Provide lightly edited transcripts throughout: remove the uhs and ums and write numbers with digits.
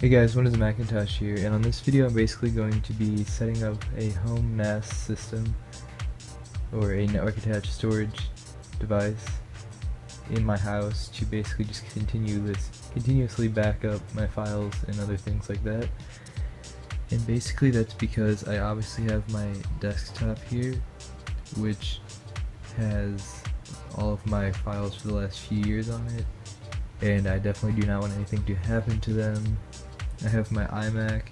Hey guys, what is Macintosh here, and on this video I'm basically going to be setting up a home NAS system or a network attached storage device in my house to basically just continuously back up my files and other things like that. And basically that's because I obviously have my desktop here, which has all of my files for the last few years on it, and I definitely do not want anything to happen to them. I have my iMac,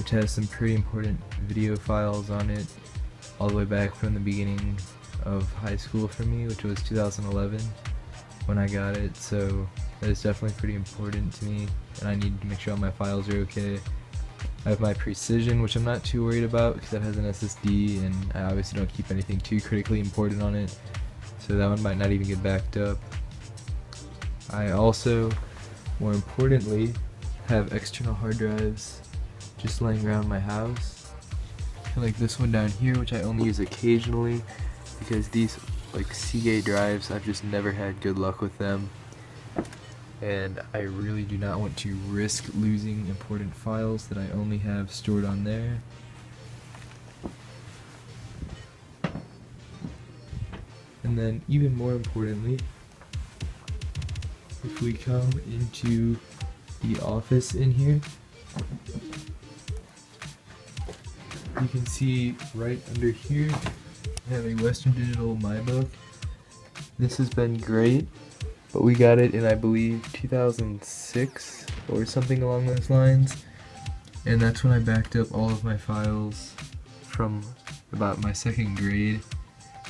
which has some pretty important video files on it, all the way back from the beginning of high school for me, which was 2011 when I got it, so that is definitely pretty important to me, and I need to make sure all my files are okay. I have my Precision, which I'm not too worried about because that has an SSD, and I obviously don't keep anything too critically important on it, so that one might not even get backed up. I also, more importantly, have external hard drives just laying around my house, like this one down here, which I only use occasionally because these like Seagate drives, I've just never had good luck with them, and I really do not want to risk losing important files that I only have stored on there. And then even more importantly, if we come into the office in here, you can see right under here I have a Western Digital MyBook. This has been great, but we got it in I believe 2006 or something along those lines, and that's when I backed up all of my files from about my second grade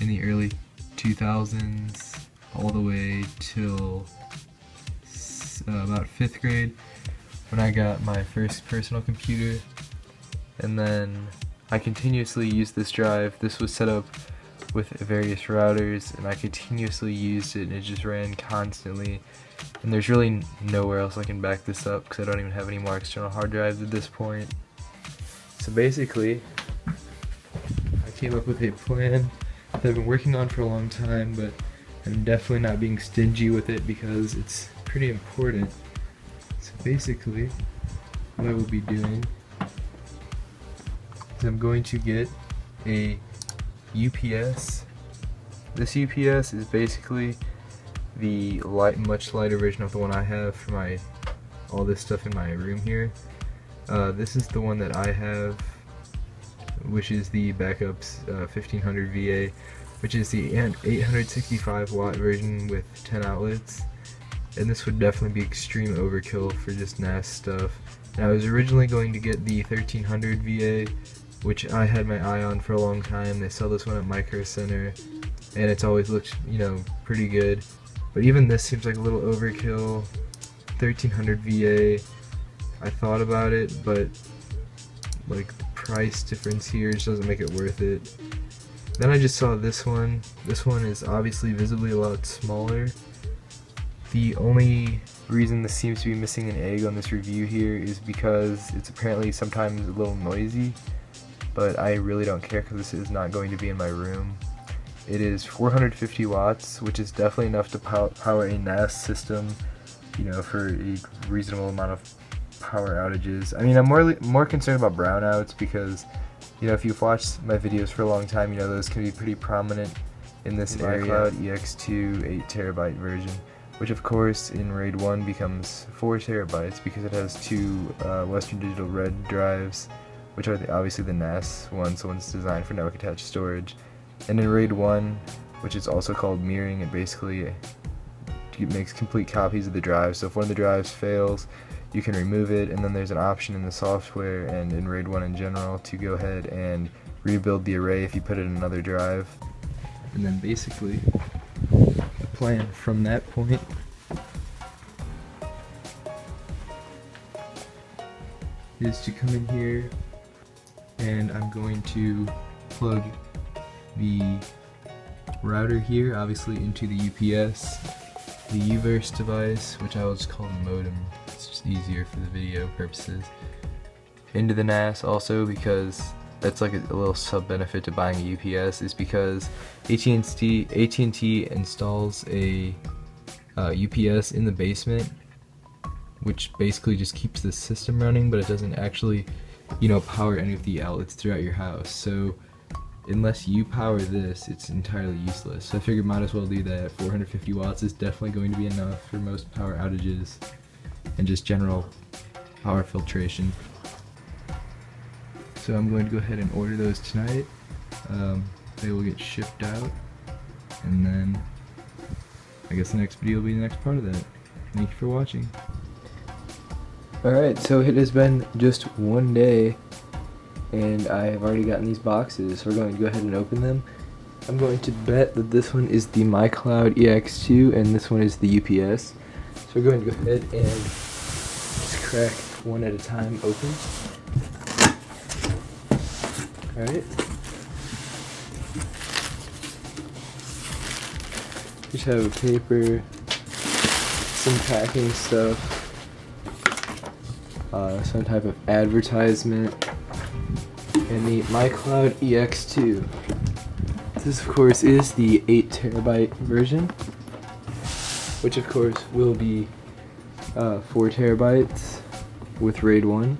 in the early 2000s all the way till about 5th grade when I got my first personal computer. And then I continuously used this drive. This was set up with various routers, and I continuously used it, and it just ran constantly, and there's really nowhere else I can back this up because I don't even have any more external hard drives at this point. So basically I came up with a plan that I've been working on for a long time, but I'm definitely not being stingy with it because it's pretty important. So basically what I will be doing is I'm going to get a UPS. This UPS is basically the much lighter version of the one I have for all this stuff in my room here. This is the one that I have, which is the BackUPS 1500 VA, which is the 865 watt version with 10 outlets, and this would definitely be extreme overkill for just NAS stuff. And I was originally going to get the 1300 VA, which I had my eye on for a long time. They sell this one at Micro Center, and it's always looked, pretty good. But even this seems like a little overkill. 1300 VA, I thought about it, but like the price difference here just doesn't make it worth it. Then I just saw this one. This one is obviously visibly a lot smaller. The only reason this seems to be missing an egg on this review here is because it's apparently sometimes a little noisy, but I really don't care because this is not going to be in my room. It is 450 watts, which is definitely enough to power a NAS system, for a reasonable amount of power outages. I mean, I'm more concerned about brownouts because, if you've watched my videos for a long time, those can be pretty prominent in this MyCloud EX2 8TB version, which of course in RAID 1 becomes 4 terabytes because it has two Western Digital Red drives, which are obviously the NAS ones, the ones designed for network attached storage. And in RAID 1, which is also called mirroring, it basically makes complete copies of the drive. So if one of the drives fails, you can remove it, and then there's an option in the software and in RAID 1 in general to go ahead and rebuild the array if you put it in another drive. And then basically the plan from that point is to come in here, and I'm going to plug the router here obviously into the UPS, the UVerse device, which I will just call the modem, it's just easier for the video purposes, into the NAS also, because that's like a little sub benefit to buying a UPS, is because AT&T installs a UPS in the basement which basically just keeps the system running, but it doesn't actually, you know, power any of the outlets throughout your house. So unless you power this, it's entirely useless. So I figured might as well do that. 450 watts is definitely going to be enough for most power outages and just general power filtration. So I'm going to go ahead and order those tonight. They will get shipped out, and then I guess the next video will be the next part of that. Thank you for watching. Alright, so it has been just one day and I have already gotten these boxes, so we're going to go ahead and open them. I'm going to bet that this one is the MyCloud EX2 and this one is the UPS. So we're going to go ahead and just crack one at a time open. Alright. Just have a paper, some packing stuff, some type of advertisement, and the MyCloud EX2. This of course is the 8TB version, which of course will be 4TB with RAID 1.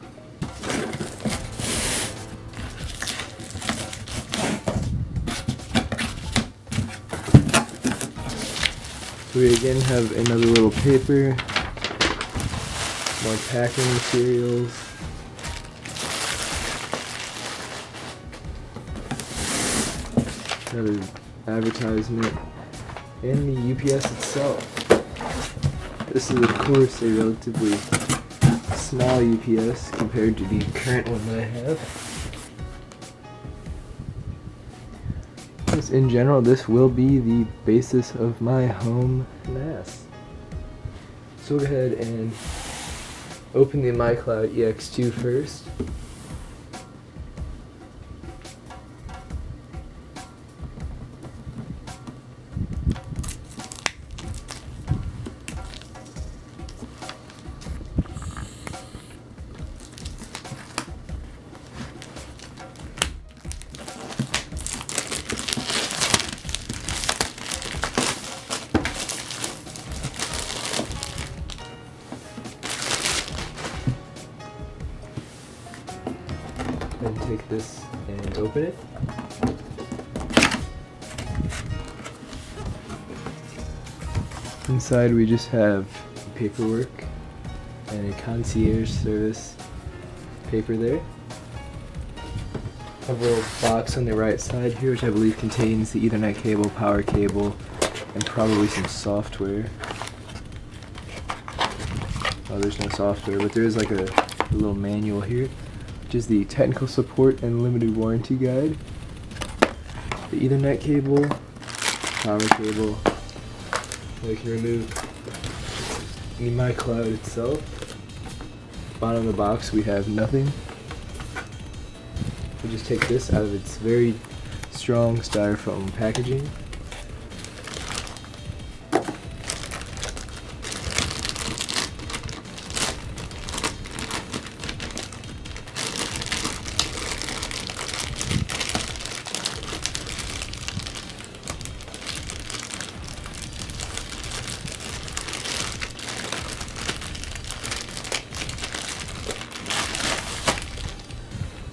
We again have another little paper, more packing materials, another advertisement, and the UPS itself. This is of course a relatively small UPS compared to the current one that I have. In general, this will be the basis of my home NAS. So we'll go ahead and open the MyCloud EX2 first. And take this and open it. Inside we just have paperwork and a concierge service paper there. A little box on the right side here, which I believe contains the Ethernet cable, power cable, and probably some software. Oh, there's no software, but there is like a little manual here, which is the technical support and limited warranty guide. The Ethernet cable, power cable. We can remove the MyCloud itself. Bottom of the box we have nothing. We'll just take this out of its very strong styrofoam packaging.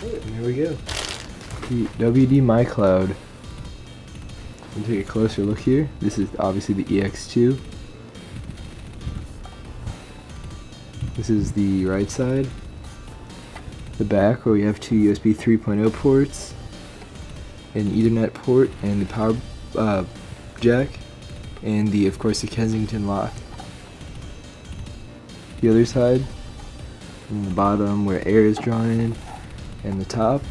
And there we go. The WD MyCloud. We'll take a closer look here. This is obviously the EX2. This is the right side. The back, where we have two USB 3.0 ports, an Ethernet port, and the power jack, and of course the Kensington lock. The other side, from the bottom where air is drawn in, and the top.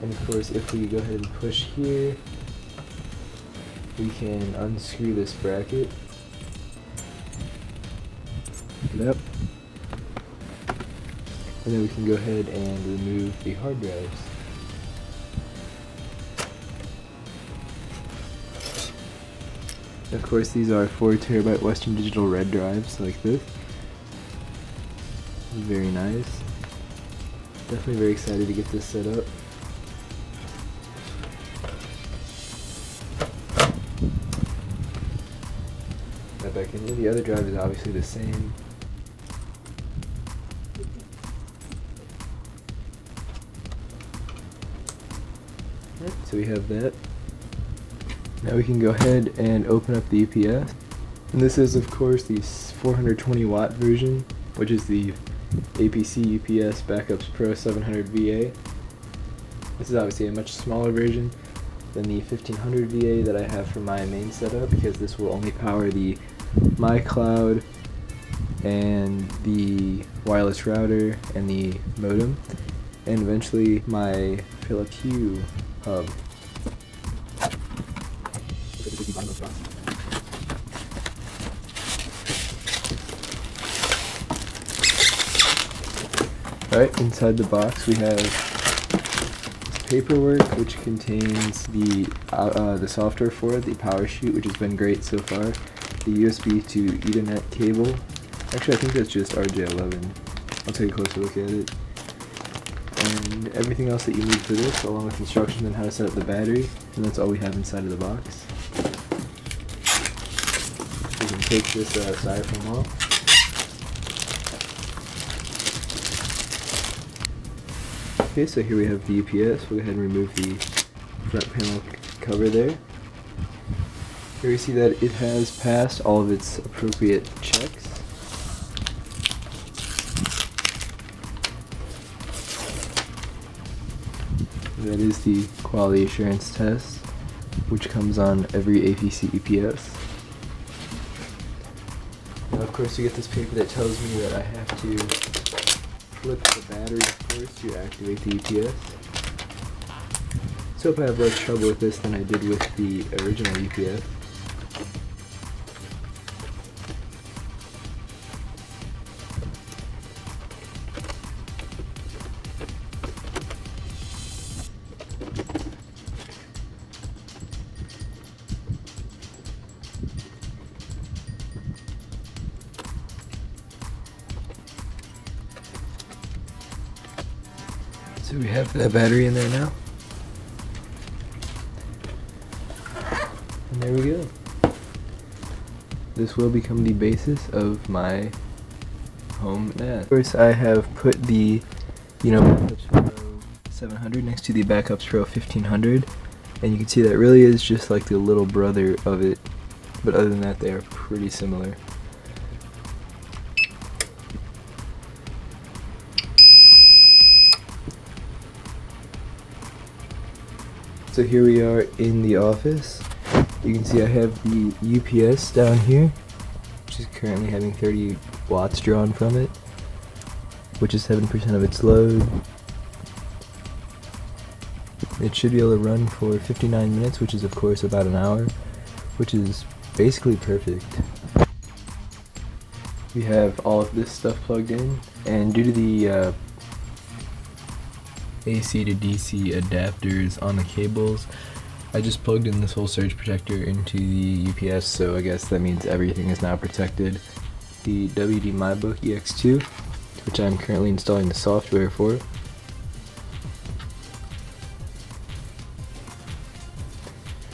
And of course, if we go ahead and push here, we can unscrew this bracket. Yep. And then we can go ahead and remove the hard drives. Of course, these are 4TB Western Digital red drives like this. Very nice. Definitely very excited to get this set up. That back in here. The other drive is obviously the same. So we have that. Now we can go ahead and open up the UPS. And this is of course the 420 watt version, which is the APC UPS BackUPS Pro 700 VA. This is obviously a much smaller version than the 1500 VA that I have for my main setup, because this will only power the MyCloud and the wireless router and the modem, and eventually my Philips Hue hub. Alright, inside the box we have paperwork, which contains the software for it, the power sheet, which has been great so far, the USB to Ethernet cable. Actually, I think that's just RJ11. I'll take a closer look at it. And everything else that you need for this, along with instructions on how to set up the battery, and that's all we have inside of the box. You can take this styrofoam off. Okay, so here we have the UPS. We'll go ahead and remove the front panel cover there. Here we see that it has passed all of its appropriate checks. And that is the quality assurance test, which comes on every APC UPS. Now of course you get this paper that tells me that I have to flip the battery, of course, to activate the UPS. So if I have less trouble with this than I did with the original UPS. So we have that battery in there now. And there we go. This will become the basis of my home NAS. Of course, I have put the BackUPS Pro 700 next to the BackUPS Pro 1500, and you can see that really is just like the little brother of it, but other than that they are pretty similar. So here we are in the office. You can see I have the UPS down here, which is currently having 30 watts drawn from it, which is 7% of its load. It should be able to run for 59 minutes, which is of course about an hour, which is basically perfect. We have all of this stuff plugged in, and due to the AC to DC adapters on the cables, I just plugged in this whole surge protector into the UPS, so I guess that means everything is now protected. The WD MyBook EX2, which I'm currently installing the software for.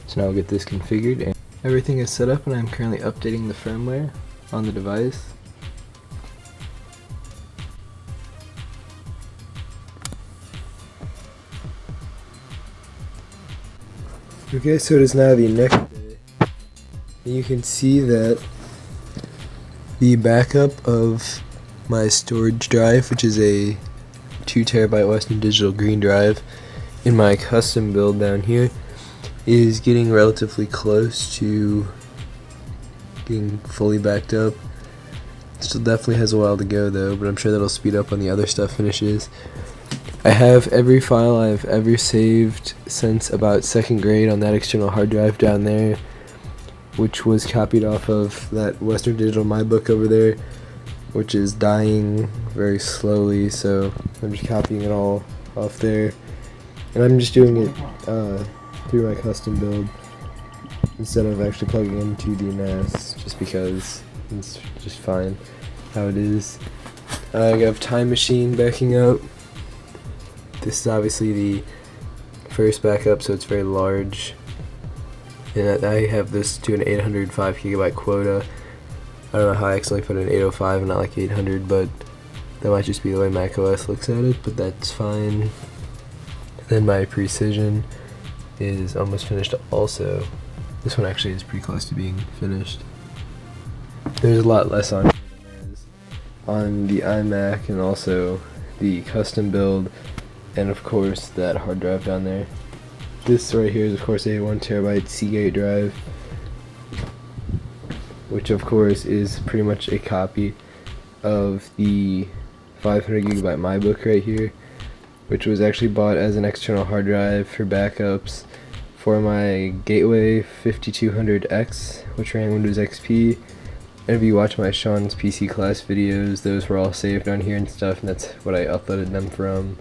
So now I'll get this configured, and everything is set up, and I'm currently updating the firmware on the device. Okay, so it is now the next day, and you can see that the backup of my storage drive, which is a 2 terabyte Western Digital green drive in my custom build down here, is getting relatively close to getting fully backed up. Still definitely has a while to go though, but I'm sure that'll speed up when the other stuff finishes. I have every file I've ever saved since about 2nd grade on that external hard drive down there, which was copied off of that Western Digital MyBook over there, which is dying very slowly, so I'm just copying it all off there. And I'm just doing it through my custom build instead of actually plugging into the NAS, just because it's just fine how it is. I have Time Machine backing up. This is obviously the first backup, so it's very large. And I have this to an 805 gigabyte quota. I don't know how I accidentally put an 805 and not like 800, but that might just be the way macOS looks at it, but that's fine. And then my Precision is almost finished also. This one actually is pretty close to being finished. There's a lot less on here than there is on the iMac, and also the custom build, and of course that hard drive down there. This right here is of course a 1TB Seagate drive, which of course is pretty much a copy of the 500GB MyBook right here, which was actually bought as an external hard drive for backups for my Gateway 5200X, which ran Windows XP. And if you watch my Sean's PC class videos, those were all saved on here and stuff, and that's what I uploaded them from.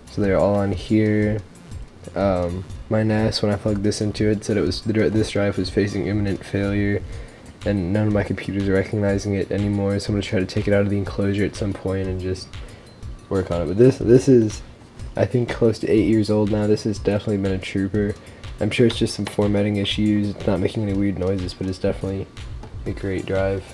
So they're all on here. My NAS, when I plugged this into it, said this drive was facing imminent failure, and none of my computers are recognizing it anymore, so I'm going to try to take it out of the enclosure at some point and just work on it. But this is, I think, close to 8 years old now. This has definitely been a trooper. I'm sure it's just some formatting issues. It's not making any weird noises, but it's definitely a great drive.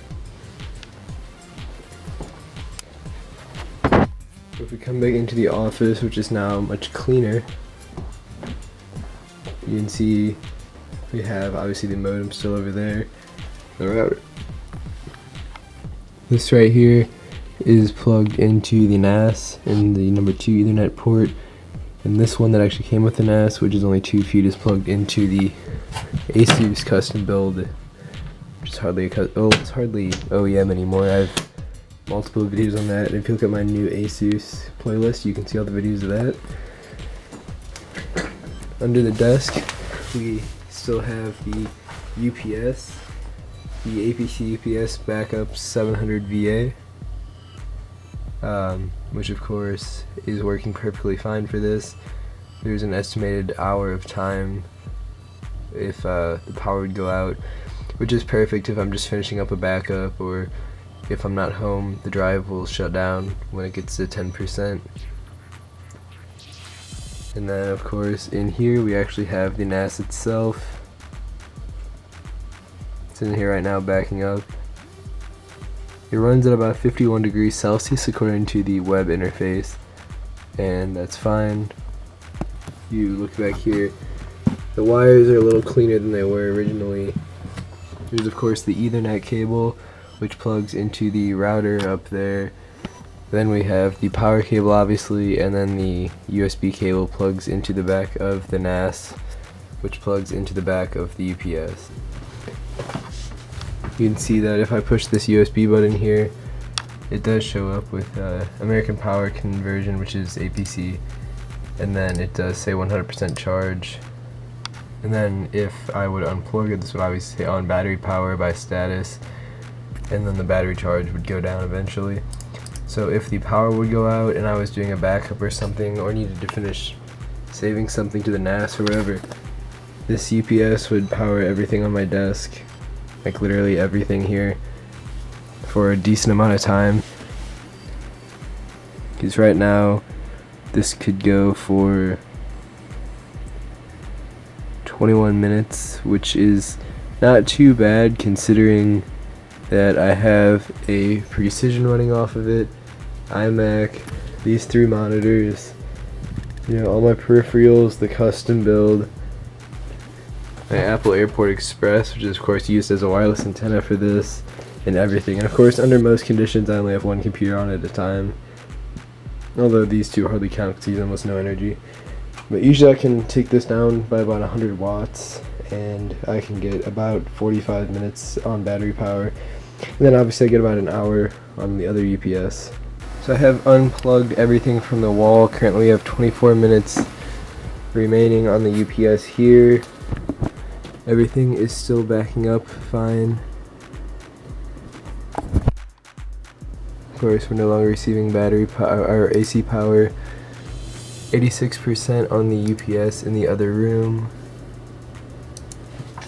If we come back into the office, which is now much cleaner, you can see we have obviously the modem still over there, the router. This right here is plugged into the NAS in the number 2 Ethernet port, and this one that actually came with the NAS, which is only 2 feet, is plugged into the ASUS custom build, which is hardly it's hardly OEM anymore. I have multiple videos on that, and if you look at my new ASUS playlist, you can see all the videos of that. Under the desk, we still have the UPS, the APC UPS BackUPS 700 VA, which of course is working perfectly fine for this. There's an estimated hour of time if the power would go out, which is perfect if I'm just finishing up a backup, or if I'm not home, the drive will shut down when it gets to 10%. And then of course in here we actually have the NAS itself. It's in here right now backing up. It runs at about 51 degrees Celsius according to the web interface, and that's fine. You look back here, the wires are a little cleaner than they were originally. There's of course the Ethernet cable, which plugs into the router up there. Then we have the power cable obviously, and then the USB cable plugs into the back of the NAS, which plugs into the back of the UPS. You can see that if I push this USB button here, it does show up with American Power conversion, which is APC, and then it does say 100% charge. And then if I would unplug it, this would obviously say on battery power by status, and then the battery charge would go down eventually. So if the power would go out and I was doing a backup or something, or needed to finish saving something to the NAS or whatever, this UPS would power everything on my desk, like literally everything here, for a decent amount of time. Because right now this could go for 21 minutes, which is not too bad considering that I have a Precision running off of it, iMac, these 3 monitors, you know, all my peripherals, the custom build, my Apple Airport Express, which is of course used as a wireless antenna for this, and everything. And of course under most conditions I only have 1 computer on at a time, although these 2 hardly count because they use almost no energy. But usually I can take this down by about 100 watts, and I can get about 45 minutes on battery power. And then obviously I get about an hour on the other UPS. So I have unplugged everything from the wall. Currently we have 24 minutes remaining on the UPS here. Everything is still backing up fine. Of course we're no longer receiving battery power or AC power. 86% on the UPS in the other room,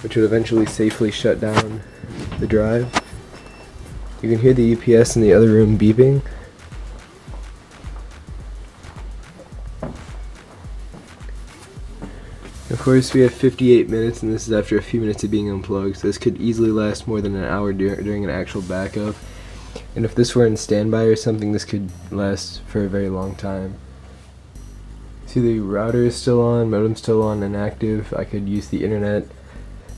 which would eventually safely shut down the drive. You can hear the UPS in the other room beeping. Of course we have 58 minutes, and this is after a few minutes of being unplugged, so this could easily last more than an hour during an actual backup. And if this were in standby or something, this could last for a very long time. So See, the router is still on, modem's still on and active. I could use the internet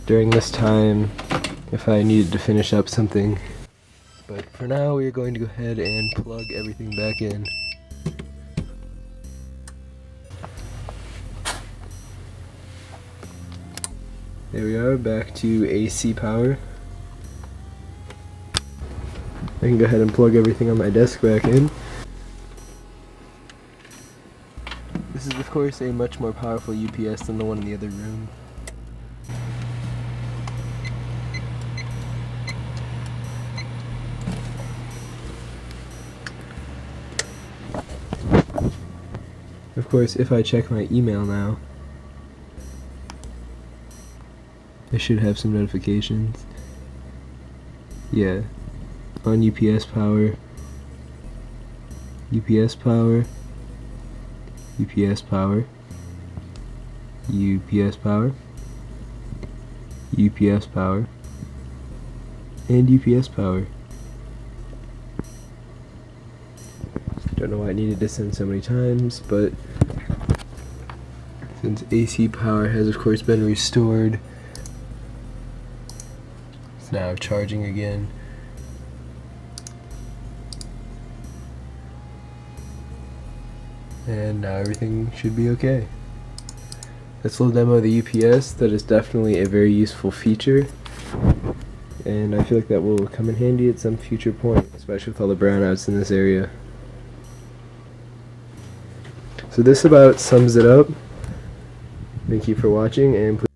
during this time if I needed to finish up something. But for now, we are going to go ahead and plug everything back in. There we are, back to AC power. I can go ahead and plug everything on my desk back in. This is of course a much more powerful UPS than the one in the other room. Of course, if I check my email now, I should have some notifications. Yeah, on UPS power, UPS power, UPS power, UPS power, UPS power, and UPS power. Don't know why I needed to send so many times, but since AC power has of course been restored, it's now charging again. And now everything should be okay. That's a little demo of the UPS. That is definitely a very useful feature, and I feel like that will come in handy at some future point, especially with all the brownouts in this area. So this about sums it up. Thank you for watching, and please